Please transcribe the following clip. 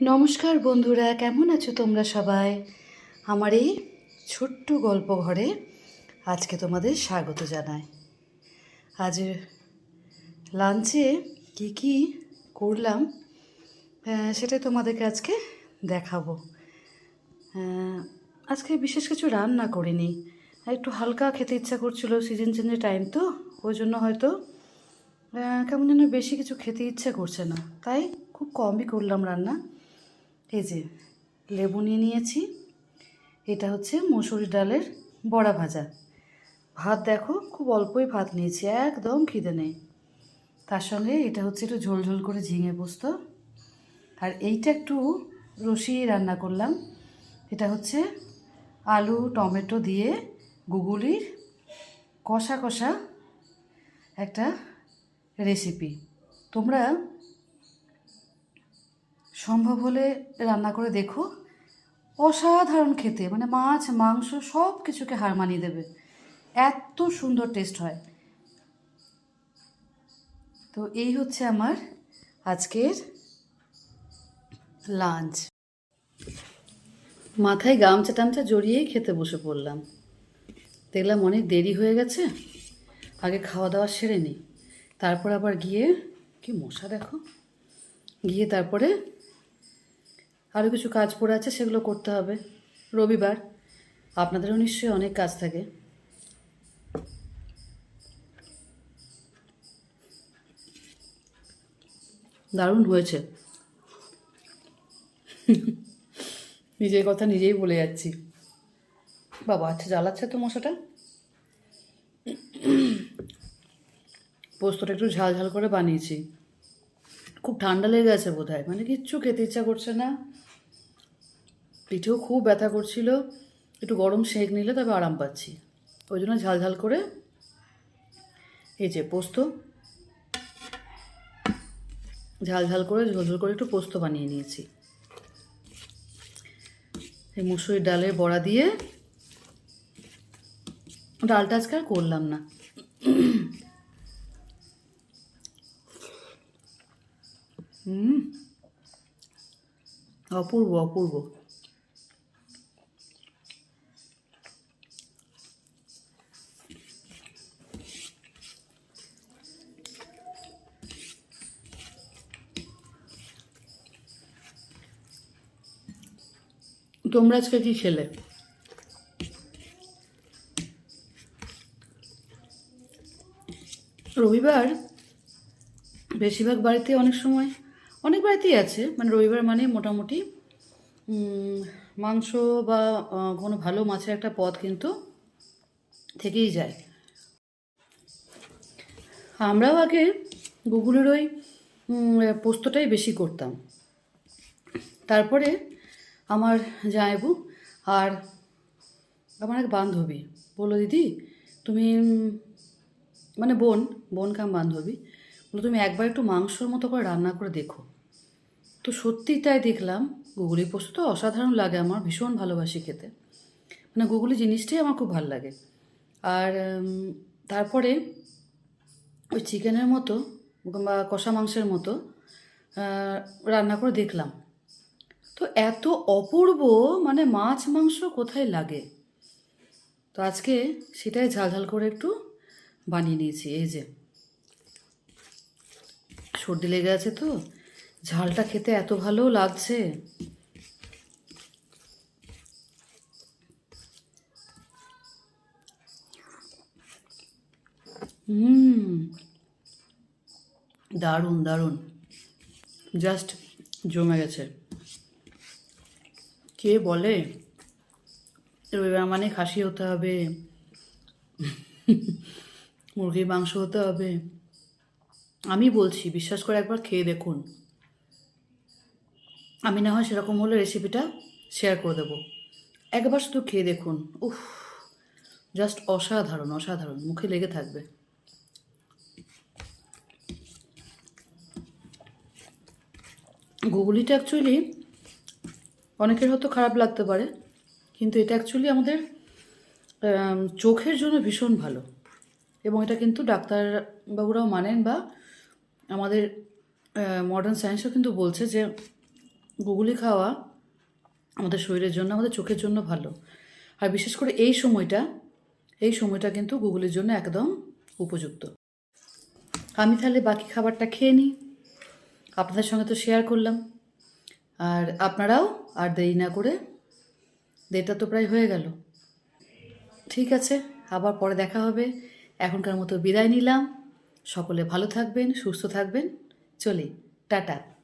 নমস্কার বন্ধুরা, কেমন আছো তোমরা সবাই? আমার এই ছোট্ট গল্প ঘরে আজকে তোমাদের স্বাগত জানাই। আজ লাঞ্চে কী কী করলাম সেটাই তোমাদেরকে আজকে দেখাবো। আজকে বিশেষ কিছু রান্না করিনি, একটু হালকা খেতে ইচ্ছা করছিল, সিজন চেঞ্জের টাইম তো, ওই জন্য হয়তো কেমন যেন বেশি কিছু খেতে ইচ্ছে করছে না, তাই খুব কমই করলাম রান্না। এই যে লেবু নিয়ে নিয়েছি, এটা হচ্ছে মসুরি ডালের বড়া ভাজা, ভাত দেখো খুব অল্পই ভাত নিয়েছি, একদম খিদে নেই। তার সঙ্গে এটা হচ্ছে একটু ঝোল ঝোল করে ঝিঙে পোস্ত, আর এইটা একটু রসিয়ে রান্না করলাম। এটা হচ্ছে আলু টমেটো দিয়ে গুগুলির কষা কষা একটা রেসিপি। তোমরা সম্ভব হলে রান্না করে দেখো, অসাধারণ খেতে, মানে মাছ মাংস সব কিছুকে হার মানিয়ে দেবে, এত সুন্দর টেস্ট হয়। তো এই হচ্ছে আমার আজকের লাঞ্চ। মাথায় গামছা টামছা জড়িয়েই খেতে বসে পড়লাম, দেখলাম অনেক দেরি হয়ে গেছে, আগে খাওয়া দাওয়া সেরে নিই, তারপর আবার গিয়ে, কি মশা দেখো, গিয়ে তারপরে আরও কিছু কাজ পড়ে আছে, সেগুলো করতে হবে। রবিবার, আপনাদেরও নিশ্চয়ই অনেক কাজ থাকে। দারুণ হয়েছে, নিজের কথা নিজেই বলে যাচ্ছি। বাবা, আচ্ছা জ্বালাচ্ছে তো মশাটা। পোস্তটা একটু ঝাল ঝাল করে বানিয়েছি, খুব ঠান্ডা লেগে গেছে বোধ হয়, মানে কিচ্ছু খেতে ইচ্ছা করছে না, পিঠেও খুব ব্যথা করছিল, একটু গরম সেঁক নিলে তবে আরাম পাচ্ছি, ওই জন্য ঝাল ঝাল করে এই যে পোস্ত, ঝাল ঝাল করে ঝোল ঝোল করে একটু পোস্ত বানিয়ে নিয়েছি। এই মুসুরির ডালের বড়া দিয়ে, ডালটা আজকে আর করলাম না। অপূর্ব অপূর্ব। তোমরা আজকে কি খেলে? রবিবার বেশিরভাগ বাড়িতে, অনেক সময় অনেক বাড়িতেই আছে, মানে রবিবার মানে মোটামুটি মাংস বা কোনো ভালো মাছের একটা পদ কিন্তু থেকেই যায়। আমরাও আগে গুগলের ওই পোস্তটাই বেশি করতাম, তারপরে আমার জামাইবু আর আমার এক বান্ধবী বললো, দিদি তুমি মানে বোন, বোন কাম বান্ধবী, বললো তুমি একবার একটু মাংসর মতো করে রান্না করে দেখো। তো সত্যি তাই দেখলাম, গুগলি পোস্ত তো অসাধারণ লাগে, আমার ভীষণ ভালোবাসি খেতে, মানে গুগলি জিনিসটাই আমার খুব ভালো লাগে। আর তারপরে ওই চিকেনের মতো বা কষা মাংসের মতো রান্না করে দেখলাম, তো এত অপূর্ব, মানে মাছ মাংস কোথায় লাগে। তো আজকে সেটাই ঝাল ঝাল করে একটু বানিয়ে নিয়েছি। এই যে সর্দি লেগে আছে তো, ঝালটা খেতে এত ভালো লাগছে। দারুণ দারুণ, জাস্ট জমে গেছে। কে বলে রবিবার মানে খাসি হতে হবে, মুরগির মাংস হতে হবে? আমি বলছি, বিশ্বাস করে একবার খেয়ে দেখুন, আমি না হয় সেরকম হলে রেসিপিটা শেয়ার করে দেবো, একবার শুধু খেয়ে দেখুন, উফ, জাস্ট অসাধারণ অসাধারণ, মুখে লেগে থাকবে। গুগলিটা অ্যাকচুয়ালি অনেকের হয়তো খারাপ লাগতে পারে, কিন্তু এটা অ্যাকচুয়ালি আমাদের চোখের জন্য ভীষণ ভালো, এবং এটা কিন্তু ডাক্তারবাবুরাও মানেন, বা আমাদের মডার্ন সায়েন্সও কিন্তু বলছে যে গুগলি খাওয়া আমাদের শরীরের জন্য, আমাদের চোখের জন্য ভালো। আর বিশেষ করে এই সময়টা কিন্তু গুগলির জন্য একদম উপযুক্ত। আমি তাহলে বাকি খাবারটা খেয়ে নিই, আপনাদের সঙ্গে তো শেয়ার করলাম। আর আপনারাও আর দেরি না করে, দেড়টা তো প্রায় হয়ে গেল। ঠিক আছে, আবার পরে দেখা হবে। এখনকার মতো বিদায় নিলাম। সকলে ভালো থাকবেন, সুস্থ থাকবেন। চলি, টাটা।